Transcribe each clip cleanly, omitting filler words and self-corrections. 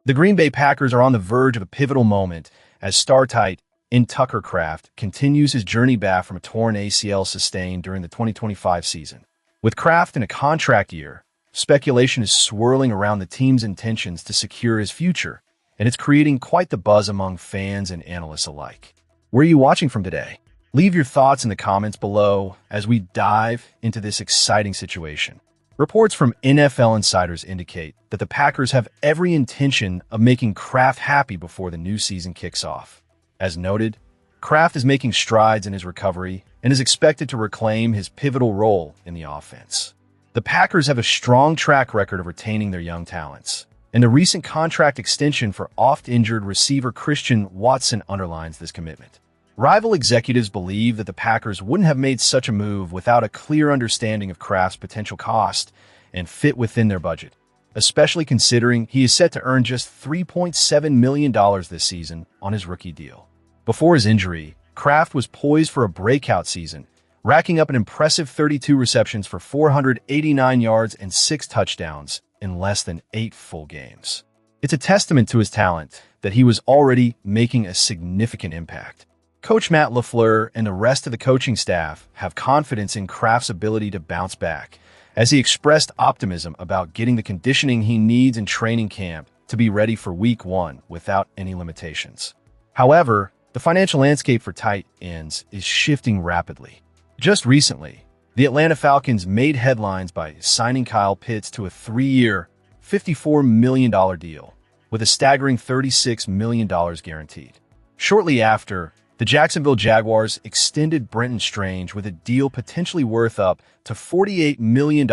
The Green Bay Packers are on the verge of a pivotal moment as star tight end Tucker Kraft continues his journey back from a torn ACL sustained during the 2025 season. With Kraft in a contract year, speculation is swirling around the team's intentions to secure his future, and it's creating quite the buzz among fans and analysts alike. Where are you watching from today? Leave your thoughts in the comments below as we dive into this exciting situation. Reports from NFL insiders indicate that the Packers have every intention of making Kraft happy before the new season kicks off. As noted, Kraft is making strides in his recovery and is expected to reclaim his pivotal role in the offense. The Packers have a strong track record of retaining their young talents, and the recent contract extension for oft-injured receiver Christian Watson underlines this commitment. Rival executives believe that the Packers wouldn't have made such a move without a clear understanding of Kraft's potential cost and fit within their budget, especially considering he is set to earn just $3.7 million this season on his rookie deal. Before his injury, Kraft was poised for a breakout season, racking up an impressive 32 receptions for 489 yards and 6 touchdowns in less than 8 full games. It's a testament to his talent that he was already making a significant impact. Coach Matt LaFleur and the rest of the coaching staff have confidence in Kraft's ability to bounce back, as he expressed optimism about getting the conditioning he needs in training camp to be ready for Week 1 without any limitations. However, the financial landscape for tight ends is shifting rapidly. Just recently, the Atlanta Falcons made headlines by signing Kyle Pitts to a 3-year, $54 million deal, with a staggering $36 million guaranteed. Shortly after, the Jacksonville Jaguars extended Brenton Strange with a deal potentially worth up to $48 million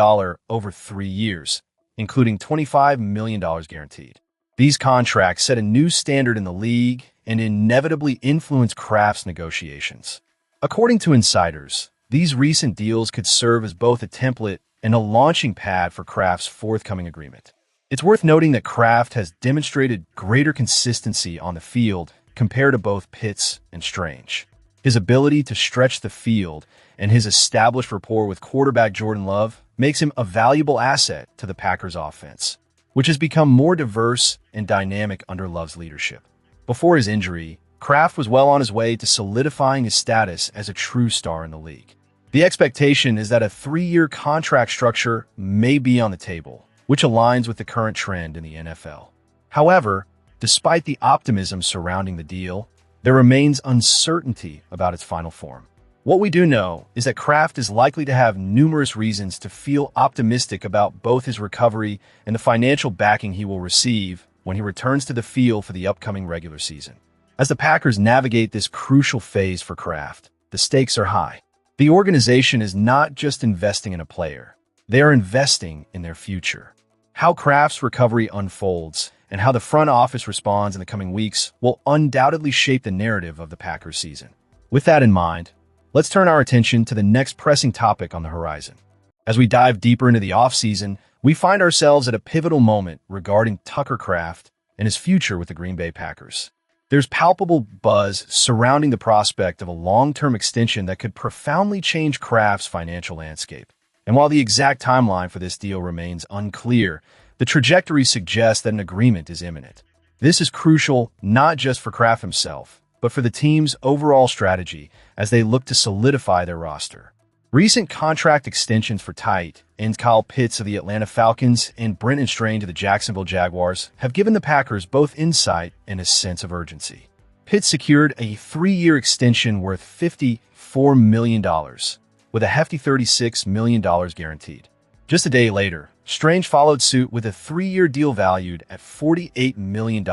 over 3 years, including $25 million guaranteed. These contracts set a new standard in the league and inevitably influence Kraft's negotiations. According to insiders, these recent deals could serve as both a template and a launching pad for Kraft's forthcoming agreement. It's worth noting that Kraft has demonstrated greater consistency on the field compared to both Pitts and Strange. His ability to stretch the field and his established rapport with quarterback Jordan Love makes him a valuable asset to the Packers offense, which has become more diverse and dynamic under Love's leadership. Before his injury, Kraft was well on his way to solidifying his status as a true star in the league. The expectation is that a 3-year contract structure may be on the table, which aligns with the current trend in the NFL. However, despite the optimism surrounding the deal, there remains uncertainty about its final form. What we do know is that Kraft is likely to have numerous reasons to feel optimistic about both his recovery and the financial backing he will receive when he returns to the field for the upcoming regular season. As the Packers navigate this crucial phase for Kraft, the stakes are high. The organization is not just investing in a player, they are investing in their future. How Kraft's recovery unfolds and how the front office responds in the coming weeks will undoubtedly shape the narrative of the Packers season. With that in mind, let's turn our attention to the next pressing topic on the horizon. As we dive deeper into the offseason, we find ourselves at a pivotal moment regarding Tucker Kraft and his future with the Green Bay Packers. There's palpable buzz surrounding the prospect of a long-term extension that could profoundly change Kraft's financial landscape. And while the exact timeline for this deal remains unclear, the trajectory suggests that an agreement is imminent. This is crucial not just for Kraft himself, but for the team's overall strategy as they look to solidify their roster. Recent contract extensions for tight ends Kyle Pitts of the Atlanta Falcons and Brenton Strange of the Jacksonville Jaguars have given the Packers both insight and a sense of urgency. Pitts secured a 3-year extension worth $54 million, with a hefty $36 million guaranteed. Just a day later, Strange followed suit with a 3-year deal valued at $48 million,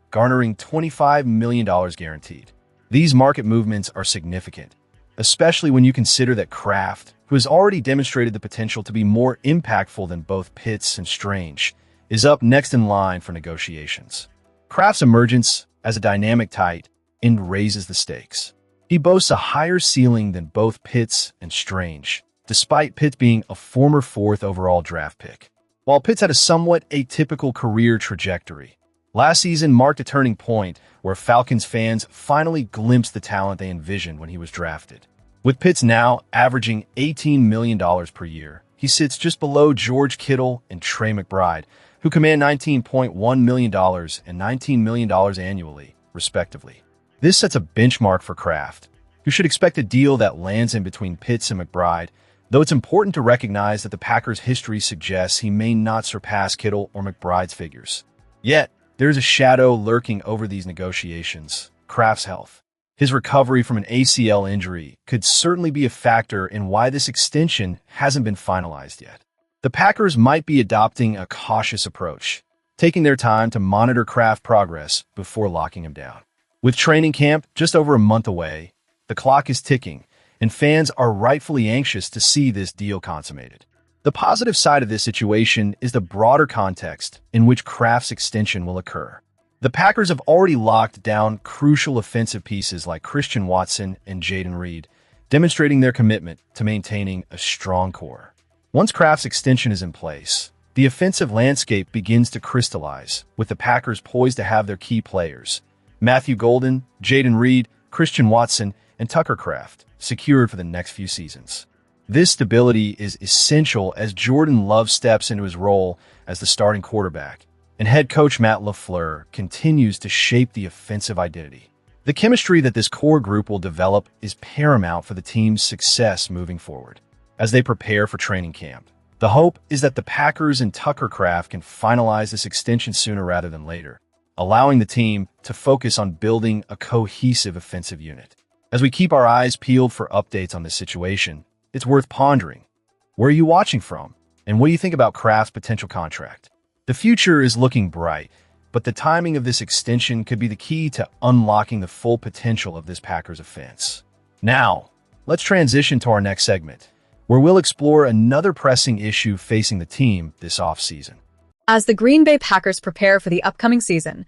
garnering $25 million guaranteed. These market movements are significant, especially when you consider that Kraft, who has already demonstrated the potential to be more impactful than both Pitts and Strange, is up next in line for negotiations. Kraft's emergence as a dynamic tight end raises the stakes. He boasts a higher ceiling than both Pitts and Strange, despite Pitts being a former 4th overall draft pick. While Pitts had a somewhat atypical career trajectory, last season marked a turning point where Falcons fans finally glimpsed the talent they envisioned when he was drafted. With Pitts now averaging $18 million per year, he sits just below George Kittle and Trey McBride, who command $19.1 million and $19 million annually, respectively. This sets a benchmark for Kraft, who should expect a deal that lands in between Pitts and McBride, though it's important to recognize that the Packers' history suggests he may not surpass Kittle or McBride's figures. Yet, there's a shadow lurking over these negotiations: Kraft's health. His recovery from an ACL injury could certainly be a factor in why this extension hasn't been finalized yet. The Packers might be adopting a cautious approach, taking their time to monitor Kraft's progress before locking him down. With training camp just over a month away, the clock is ticking, and fans are rightfully anxious to see this deal consummated. The positive side of this situation is the broader context in which Kraft's extension will occur. The Packers have already locked down crucial offensive pieces like Christian Watson and Jayden Reed, demonstrating their commitment to maintaining a strong core. Once Kraft's extension is in place, the offensive landscape begins to crystallize, with the Packers poised to have their key players, Matthew Golden, Jayden Reed, Christian Watson, and Tucker Kraft, secured for the next few seasons. This stability is essential as Jordan Love steps into his role as the starting quarterback, and head coach Matt LaFleur continues to shape the offensive identity. The chemistry that this core group will develop is paramount for the team's success moving forward. As they prepare for training camp, the hope is that the Packers and Tucker Kraft can finalize this extension sooner rather than later, allowing the team to focus on building a cohesive offensive unit. As we keep our eyes peeled for updates on this situation, it's worth pondering. Where are you watching from? And what do you think about Kraft's potential contract? The future is looking bright, but the timing of this extension could be the key to unlocking the full potential of this Packers offense. Now, let's transition to our next segment, where we'll explore another pressing issue facing the team this offseason. As the Green Bay Packers prepare for the upcoming season,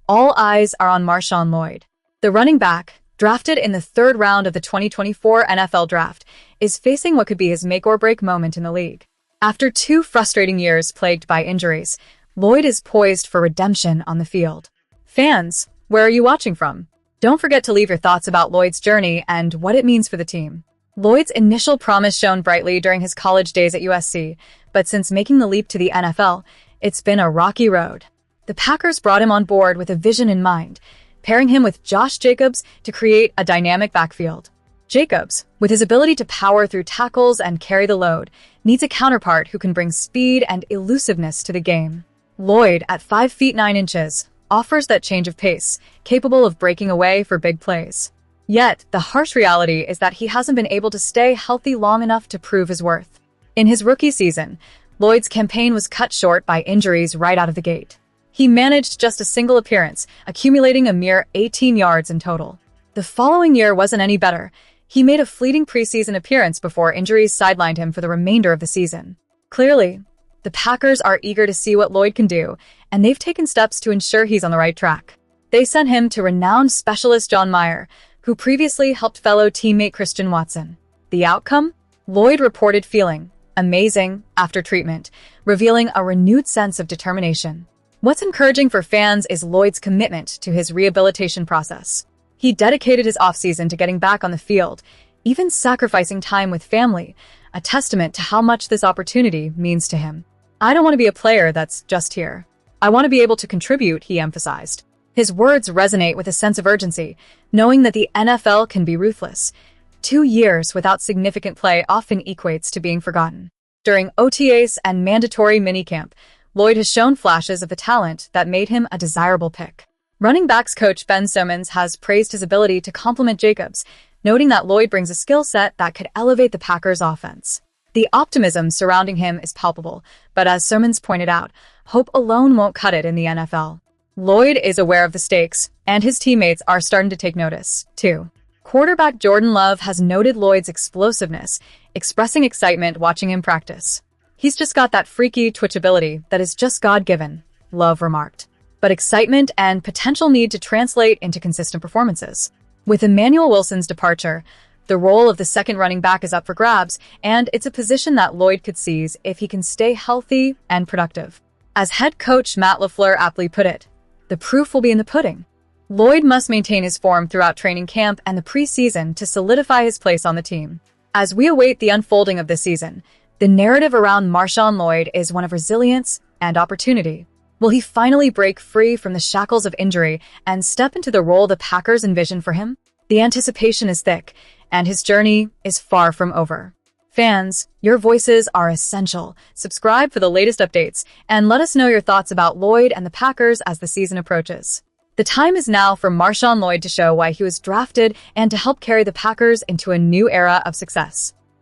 all eyes are on MarShawn Lloyd. The running back, drafted in the third round of the 2024 NFL Draft, is facing what could be his make-or-break moment in the league. After 2 frustrating years plagued by injuries, Lloyd is poised for redemption on the field. Fans, where are you watching from? Don't forget to leave your thoughts about Lloyd's journey and what it means for the team. Lloyd's initial promise shone brightly during his college days at USC, but since making the leap to the NFL, it's been a rocky road. The Packers brought him on board with a vision in mind, pairing him with Josh Jacobs to create a dynamic backfield. Jacobs, with his ability to power through tackles and carry the load, needs a counterpart who can bring speed and elusiveness to the game. Lloyd, at 5 feet 9 inches, offers that change of pace, capable of breaking away for big plays. Yet, the harsh reality is that he hasn't been able to stay healthy long enough to prove his worth. In his rookie season, Lloyd's campaign was cut short by injuries right out of the gate. He managed just a single appearance, accumulating a mere 18 yards in total. The following year wasn't any better. He made a fleeting preseason appearance before injuries sidelined him for the remainder of the season. Clearly, the Packers are eager to see what Lloyd can do, and they've taken steps to ensure he's on the right track. They sent him to renowned specialist John Meyer, who previously helped fellow teammate Christian Watson. The outcome? Lloyd reported feeling amazing after treatment, revealing a renewed sense of determination. What's encouraging for fans is Lloyd's commitment to his rehabilitation process. He dedicated his offseason to getting back on the field, even sacrificing time with family, a testament to how much this opportunity means to him. "I don't want to be a player that's just here. I want to be able to contribute," he emphasized. His words resonate with a sense of urgency, knowing that the NFL can be ruthless. 2 years without significant play often equates to being forgotten. During OTAs and mandatory minicamp, Lloyd has shown flashes of the talent that made him a desirable pick. Running backs coach Ben Simmons has praised his ability to complement Jacobs, noting that Lloyd brings a skill set that could elevate the Packers' offense. The optimism surrounding him is palpable, but as Simmons pointed out, hope alone won't cut it in the NFL. Lloyd is aware of the stakes, and his teammates are starting to take notice, too. Quarterback Jordan Love has noted Lloyd's explosiveness, expressing excitement watching him practice. "He's just got that freaky twitchability that is just God-given," Love remarked. But excitement and potential need to translate into consistent performances. With Emmanuel Wilson's departure, the role of the second running back is up for grabs, and it's a position that Lloyd could seize if he can stay healthy and productive. As head coach Matt LaFleur aptly put it, the proof will be in the pudding. Lloyd must maintain his form throughout training camp and the preseason to solidify his place on the team. As we await the unfolding of this season, the narrative around MarShawn Lloyd is one of resilience and opportunity. Will he finally break free from the shackles of injury and step into the role the Packers envisioned for him? The anticipation is thick, and his journey is far from over. Fans, your voices are essential. Subscribe for the latest updates, and let us know your thoughts about Lloyd and the Packers as the season approaches. The time is now for MarShawn Lloyd to show why he was drafted and to help carry the Packers into a new era of success.